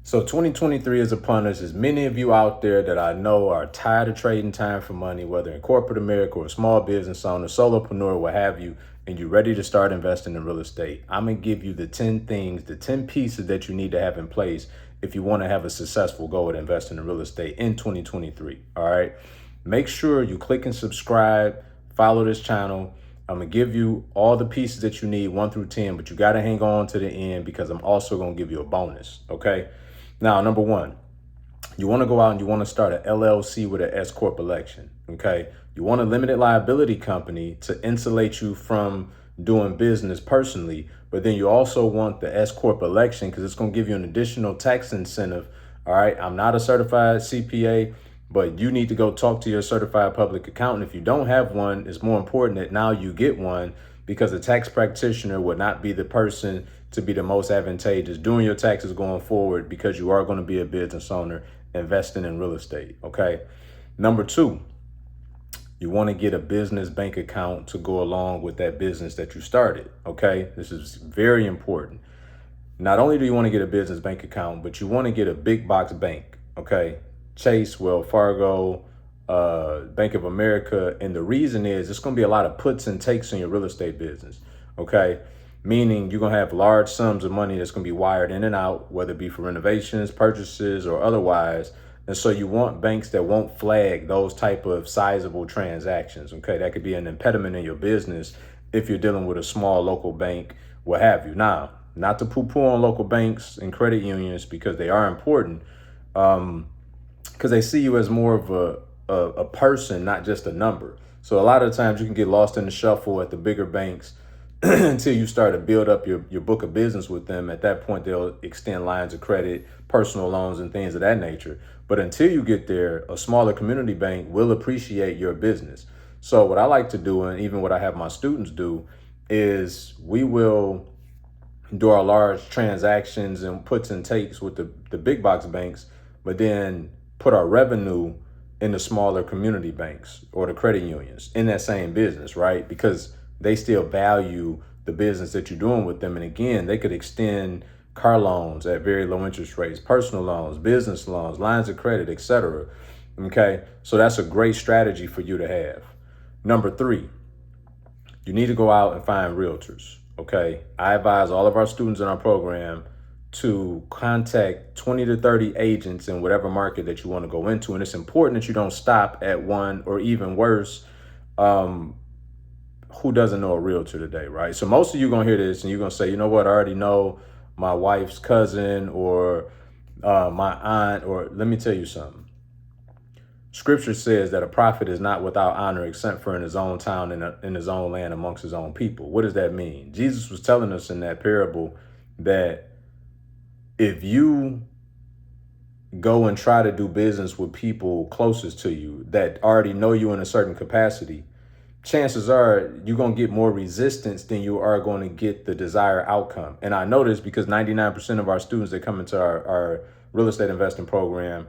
So 2023 is upon us. There's many of you out there that I know are tired of trading time for money, whether in corporate America or a small business owner, solopreneur, what have you, and you're ready to start investing in real estate. I'm going to give you the 10 things, the 10 pieces that you need to have in place if you want to have a successful goal at investing in real estate in 2023. All right. Make sure you click and subscribe, follow this channel. I'm going to give you all the pieces that you need 1 through 10, but you got to hang on to the end because I'm also going to give you a bonus. Okay. Now, number one, you want to go out and you want to start an LLC with an S Corp election. Okay. You want a limited liability company to insulate you from doing business personally, but then you also want the S Corp election because it's going to give you an additional tax incentive. All right. I'm not a certified CPA, but you need to go talk to your certified public accountant. If you don't have one, it's more important that now you get one because a tax practitioner would not be the person to be the most advantageous doing your taxes going forward because you are going to be a business owner investing in real estate. Okay. Number two, you want to get a business bank account to go along with that business that you started. Okay. This is very important. Not only do you want to get a business bank account, but you want to get a big box bank. Okay. Chase, Wells Fargo, Bank of America. And the reason is it's going to be a lot of puts and takes in your real estate business. Okay. Meaning you're going to have large sums of money that's going to be wired in and out, whether it be for renovations, purchases, or otherwise. And so you want banks that won't flag those type of sizable transactions. Okay. That could be an impediment in your business if you're dealing with a small local bank, what have you. Now, not to poo-poo on local banks and credit unions because they are important, because they see you as more of a person, not just a number. So a lot of times you can get lost in the shuffle at the bigger banks until you start to build up your book of business with them. At that point, they'll extend lines of credit, personal loans, and things of that nature. But until you get there, a smaller community bank will appreciate your business. So what I like to do, and even what I have my students do, is we will do our large transactions and puts and takes with the big box banks, but then put our revenue in the smaller community banks or the credit unions in that same business, right? Because they still value the business that you're doing with them. And again, they could extend car loans at very low interest rates, personal loans, business loans, lines of credit, etc. Okay, so that's a great strategy for you to have. Number three, you need to go out and find realtors. Okay, I advise all of our students in our program to contact 20 to 30 agents in whatever market that you want to go into. And it's important that you don't stop at one, or even worse, who doesn't know a realtor today, right? So most of you going to hear this and you're going to say, you know what, I already know my wife's cousin or my aunt, or let me tell you something. Scripture says that a prophet is not without honor except for in his own town and in his own land amongst his own people. What does that mean? Jesus was telling us in that parable that if you go and try to do business with people closest to you that already know you in a certain capacity, chances are you're going to get more resistance than you are going to get the desired outcome. And I know this because 99% of our students that come into our real estate investing program,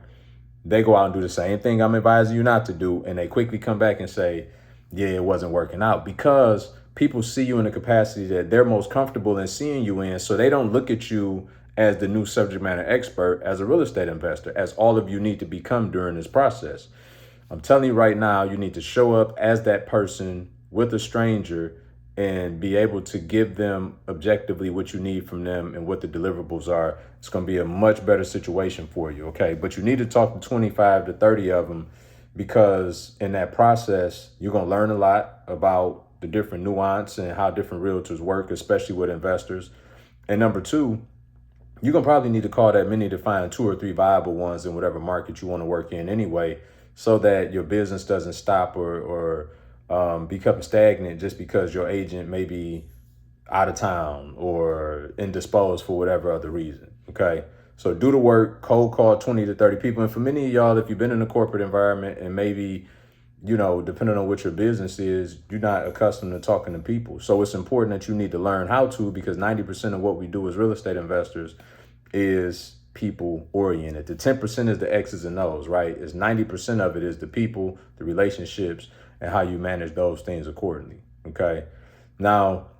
they go out and do the same thing I'm advising you not to do. And they quickly come back and say, yeah, it wasn't working out, because people see you in a capacity that they're most comfortable in seeing you in. So they don't look at you as the new subject matter expert, as a real estate investor, as all of you need to become during this process. I'm telling you right now, you need to show up as that person with a stranger and be able to give them objectively what you need from them and what the deliverables are. It's going to be a much better situation for you. Okay. But you need to talk to 25 to 30 of them, because in that process, you're going to learn a lot about the different nuance and how different realtors work, especially with investors. And number two, you're going to probably need to call that many to find 2 or 3 viable ones in whatever market you want to work in anyway, so that your business doesn't stop or become stagnant just because your agent may be out of town or indisposed for whatever other reason. Okay. So do the work, cold call 20 to 30 people. And for many of y'all, if you've been in a corporate environment and maybe, depending on what your business is, you're not accustomed to talking to people. So it's important that you need to learn how to, because 90% of what we do as real estate investors is people oriented. The 10% is the X's and O's, right? It's 90% of it is the people, the relationships, and how you manage those things accordingly. Okay. Now,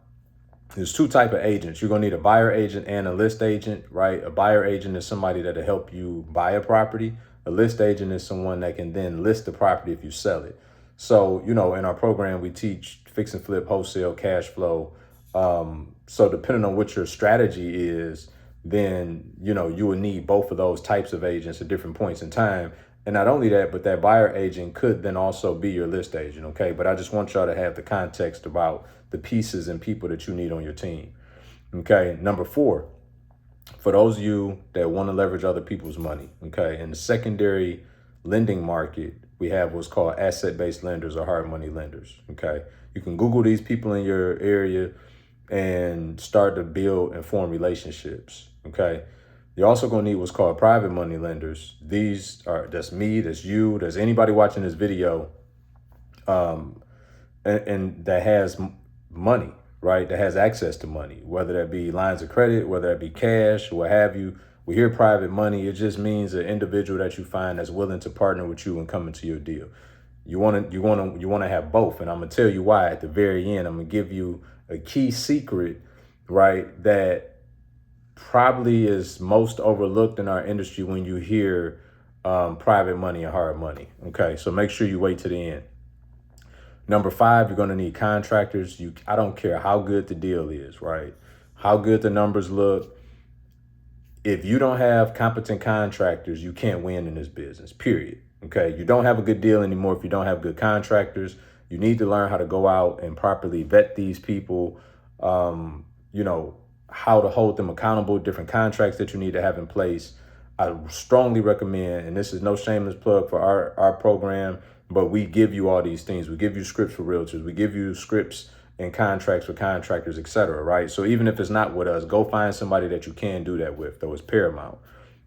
There's two type of agents. You're gonna need a buyer agent and a list agent, right? A buyer agent is somebody that'll help you buy a property. A list agent is someone that can then list the property if you sell it. So, in our program, we teach fix and flip, wholesale, cash flow. So depending on what your strategy is, then, you will need both of those types of agents at different points in time. And not only that, but that buyer agent could then also be your list agent, okay? But I just want y'all to have the context about the pieces and people that you need on your team, okay? Number 4, for those of you that want to leverage other people's money, okay? In the secondary lending market, we have what's called asset-based lenders or hard money lenders, okay? You can Google these people in your area and start to build and form relationships, okay? You're also going to need what's called private money lenders. That's me, that's you, that's anybody watching this video, and that has money, right? That has access to money, whether that be lines of credit, whether that be cash, what have you. We hear private money. It just means an individual that you find that's willing to partner with you and come into your deal. You want to have both, and I'm gonna tell you why at the very end. I'm gonna give you a key secret, right? That probably is most overlooked in our industry when you hear private money and hard money. Okay, so make sure you wait to the end. Number 5, you're going to need contractors. I don't care how good the deal is, right? How good the numbers look. If you don't have competent contractors, you can't win in this business, period. Okay, you don't have a good deal anymore if you don't have good contractors. You need to learn how to go out and properly vet these people. How to hold them accountable, different contracts that you need to have in place. I strongly recommend, and this is no shameless plug for our program, but we give you all these things. We give you scripts for realtors. We give you scripts and contracts for contractors, et cetera, right? So even if it's not with us, go find somebody that you can do that with, though it's paramount,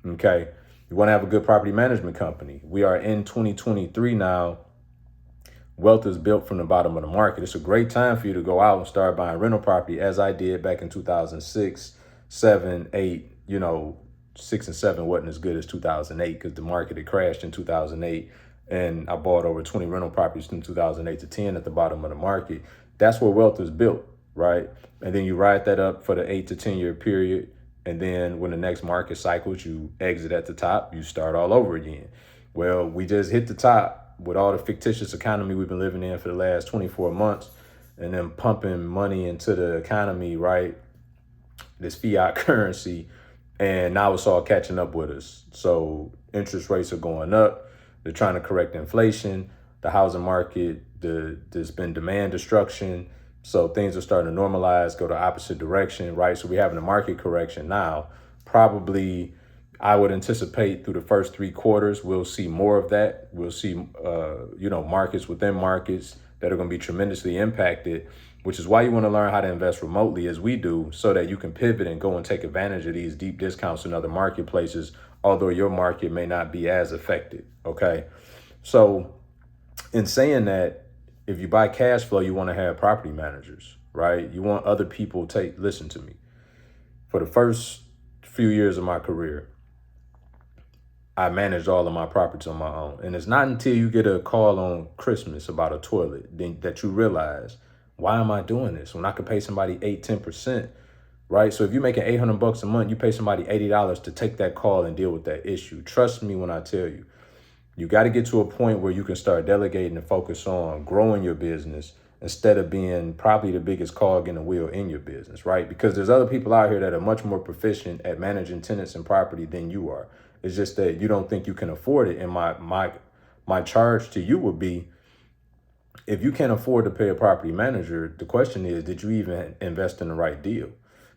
okay? You want to have a good property management company. We are in 2023 now. Wealth is built from the bottom of the market. It's a great time for you to go out and start buying rental property, as I did back in 2006, 7, 8. 6 and 7 wasn't as good as 2008 because the market had crashed in 2008. And I bought over 20 rental properties from 2008 to 10 at the bottom of the market. That's where wealth is built, right? And then you ride that up for the 8 to 10 year period. And then when the next market cycles, you exit at the top, you start all over again. Well, we just hit the top with all the fictitious economy we've been living in for the last 24 months and then pumping money into the economy, right? This fiat currency. And now it's all catching up with us. So interest rates are going up. They're trying to correct inflation. The housing market, there's been demand destruction. So things are starting to normalize, go the opposite direction, right? So we're having a market correction now. Probably, I would anticipate through the first 3 quarters, we'll see more of that. We'll see, markets within markets that are going to be tremendously impacted, which is why you want to learn how to invest remotely as we do, so that you can pivot and go and take advantage of these deep discounts in other marketplaces, although your market may not be as affected. Okay. So in saying that, if you buy cash flow, you want to have property managers, right? You want other people listen to me. For the first few years of my career, I managed all of my properties on my own. And it's not until you get a call on Christmas about a toilet that you realize, why am I doing this when I could pay somebody 8-10%, right? So if you're making $800 a month, you pay somebody $80 to take that call and deal with that issue. Trust me when I tell you, you got to get to a point where you can start delegating and focus on growing your business instead of being probably the biggest cog in the wheel in your business, right? Because there's other people out here that are much more proficient at managing tenants and property than you are. It's just that you don't think you can afford it. And my charge to you would be, if you can't afford to pay a property manager, the question is, did you even invest in the right deal?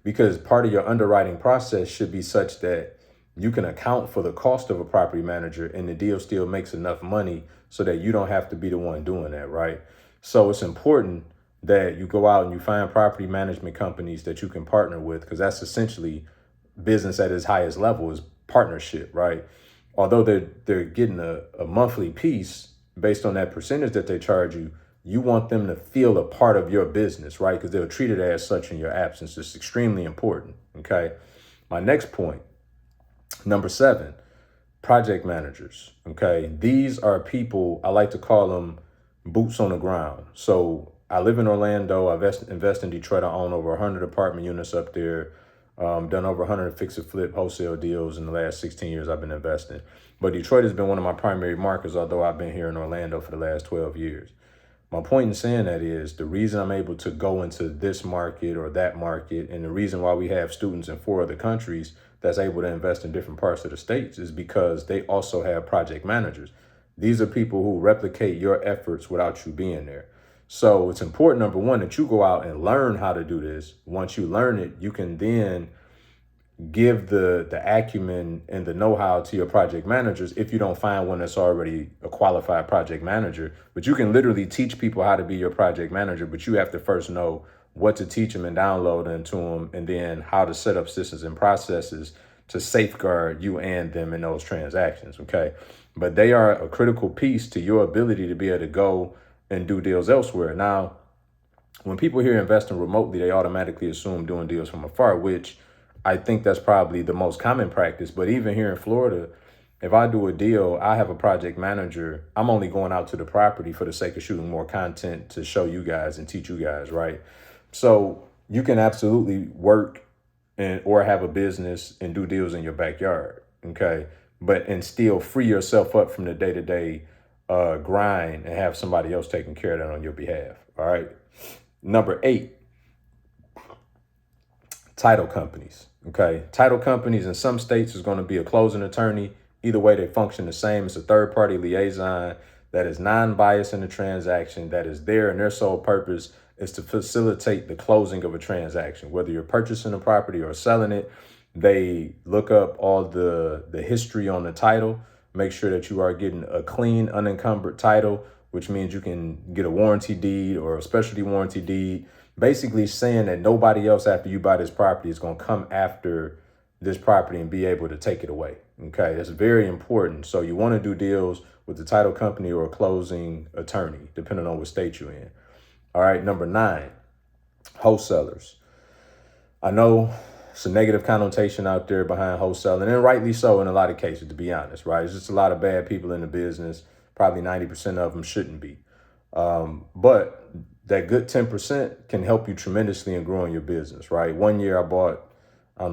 Because part of your underwriting process should be such that you can account for the cost of a property manager and the deal still makes enough money so that you don't have to be the one doing that, right? So it's important that you go out and you find property management companies that you can partner with, because that's essentially business at its highest level, is partnership, right? Although they're getting a monthly piece based on that percentage that they charge you, you want them to feel a part of your business, right? Because they'll treat it as such in your absence. It's extremely important, okay? My next point, number 7, project managers, okay? These are people, I like to call them boots on the ground. So I live in Orlando. I invest in Detroit. I own over 100 apartment units up there. Done over 100 fix and flip wholesale deals in the last 16 years I've been investing. But Detroit has been one of my primary markets, although I've been here in Orlando for the last 12 years. My point in saying that is the reason I'm able to go into this market or that market, and the reason why we have students in 4 other countries that's able to invest in different parts of the states is because they also have project managers. These are people who replicate your efforts without you being there. So it's important, number one, that you go out and learn how to do this. Once you learn it, you can then give the acumen and the know-how to your project managers if you don't find one that's already a qualified project manager. But you can literally teach people how to be your project manager, but you have to first know what to teach them and download into them, and then how to set up systems and processes to safeguard you and them in those transactions, okay? But they are a critical piece to your ability to be able to go and do deals elsewhere. Now, when people hear investing remotely, they automatically assume doing deals from afar, which I think that's probably the most common practice. But even here in Florida, if I do a deal, I have a project manager. I'm only going out to the property for the sake of shooting more content to show you guys and teach you guys, right? So you can absolutely work or have a business and do deals in your backyard, okay? And still free yourself up from the day-to-day grind and have somebody else taking care of that on your behalf, all right? Number 8, title companies. Okay, title companies in some states is going to be a closing attorney. Either way, they function the same. It's a third-party liaison that is non-biased in the transaction, that is there, and their sole purpose is to facilitate the closing of a transaction. Whether you're purchasing a property or selling it, they look up all the history on the title, make sure that you are getting a clean, unencumbered title, which means you can get a warranty deed or a specialty warranty deed, basically saying that nobody else after you buy this property is going to come after this property and be able to take it away. Okay, that's very important. So you want to do deals with the title company or a closing attorney, depending on what state you're in. All right, number 9, wholesalers. I know it's a negative connotation out there behind wholesaling, and rightly so in a lot of cases, to be honest, right? It's just a lot of bad people in the business. Probably 90% of them shouldn't be. But that good 10% can help you tremendously in growing your business, right? One year I bought,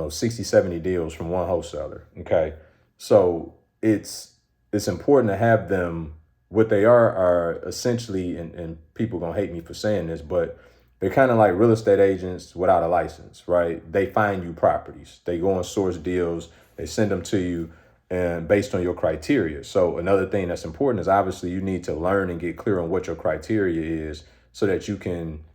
60, 70 deals from one wholesaler, okay? So it's important to have them. What they are essentially, and people gonna hate me for saying this, but they're kind of like real estate agents without a license, right? They find you properties. They go and source deals. They send them to you and based on your criteria. So another thing that's important is obviously you need to learn and get clear on what your criteria is so that you can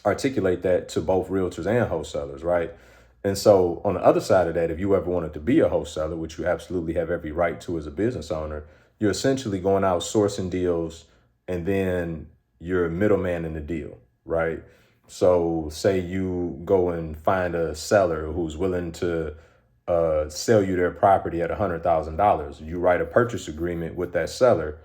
articulate that to both realtors and wholesalers, right? And so on the other side of that, if you ever wanted to be a wholesaler, which you absolutely have every right to as a business owner, you're essentially going out sourcing deals, and then you're a middleman in the deal, right? So say you go and find a seller who's willing to sell you their property at $100,000. You write a purchase agreement with that seller,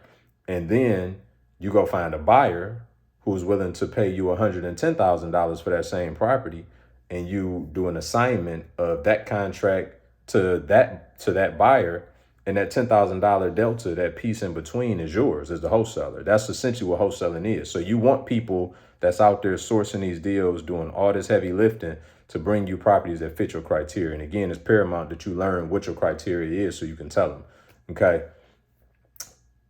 and then you go find a buyer who's willing to pay you $110,000 for that same property, and you do an assignment of that contract to that buyer, and that $10,000 delta, that piece in between, is yours as the wholesaler. That's essentially what wholesaling is. So you want people that's out there sourcing these deals, doing all this heavy lifting to bring you properties that fit your criteria. And again, it's paramount that you learn what your criteria is so you can tell them. Okay.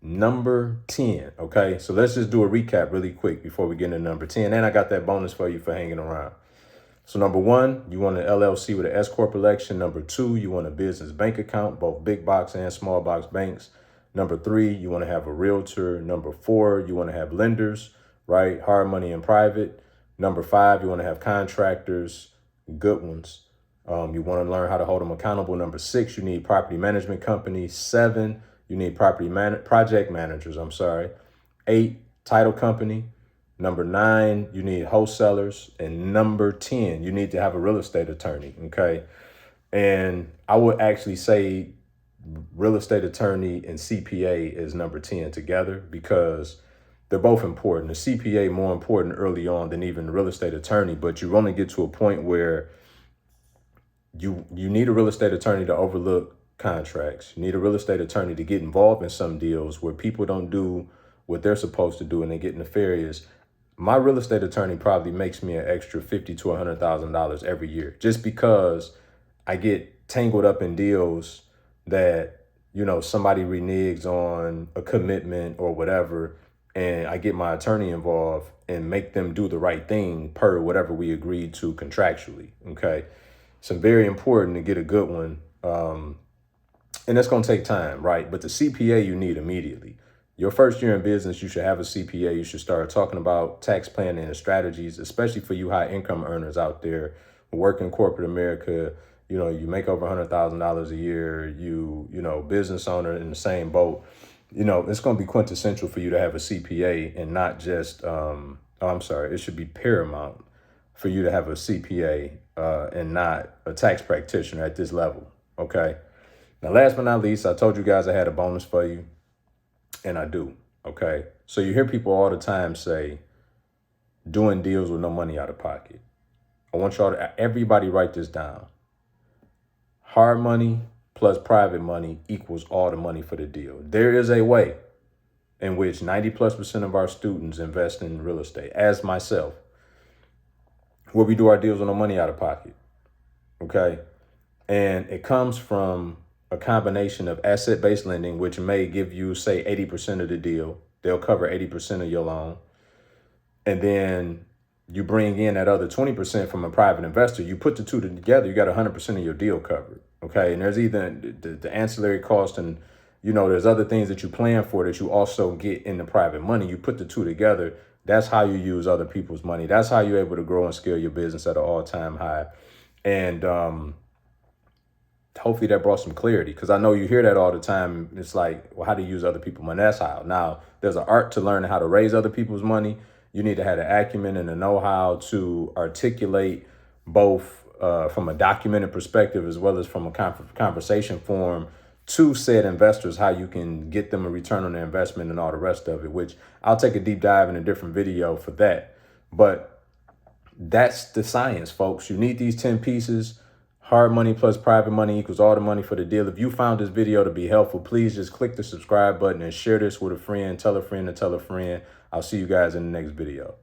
Number 10. Okay. So let's just do a recap really quick before we get into number 10. And I got that bonus for you for hanging around. So number 1, you want an LLC with an S Corp election. Number 2, you want a business bank account, both big box and small box banks. Number 3, you want to have a realtor. Number 4, you want to have lenders, right? Hard money and private. Number 5, you want to have contractors, good ones. You want to learn how to hold them accountable. Number 6, you need property management companies. 7, you need project managers. 8, title company. Number 9, you need wholesalers. And number 10, you need to have a real estate attorney, okay? And I would actually say real estate attorney and CPA is number 10 together because they're both important. The CPA more important early on than even the real estate attorney, but you only get to a point where you need a real estate attorney to overlook contracts. You need a real estate attorney to get involved in some deals where people don't do what they're supposed to do and they get nefarious. my real estate attorney probably makes me an extra $50,000 to $100,000 every year, just because I get tangled up in deals that, you know, somebody reneges on a commitment or whatever, and I get my attorney involved and make them do the right thing per whatever we agreed to contractually. Okay. So very important to get a good one. And that's going to take time, right? But the CPA you need immediately. Your first year in business, you should have a CPA. You should start talking about tax planning and strategies, especially for you high income earners out there who work in corporate America. You know, you make over $100,000 a year, you know, business owner in the same boat. You know, it's going to be quintessential for you to have a CPA and not just, it should be paramount for you to have a CPA and not a tax practitioner at this level. Okay. Now, last but not least, I told you guys I had a bonus for you, and I do. Okay. So you hear people all the time say, doing deals with no money out of pocket. I want y'all to, everybody write this down. Hard money plus private money equals all the money for the deal. There is a way in which 90+% of our students invest in real estate, as myself, where we do our deals with no money out of pocket. Okay. And it comes from a combination of asset-based lending, which may give you, say, 80% of the deal. They'll cover 80% of your loan. And then you bring in that other 20% from a private investor. You put the two together, you got 100% of your deal covered. Okay. And there's either the ancillary cost and, you know, there's other things that you plan for that you also get in the private money. You put the two together. That's how you use other people's money. That's how you're able to grow and scale your business at an all-time high. And, hopefully that brought some clarity, because I know you hear that all the time. It's like, well, how do you use other people's money? That's how. Now, there's an art to learning how to raise other people's money. You need to have the acumen and the know-how to articulate both from a documented perspective as well as from a conversation form to said investors, how you can get them a return on their investment and all the rest of it, which I'll take a deep dive in a different video for that. But that's the science, folks. You need these 10 pieces. Hard money plus private money equals all the money for the deal. If you found this video to be helpful, please just click the subscribe button and share this with a friend. Tell a friend to tell a friend. I'll see you guys in the next video.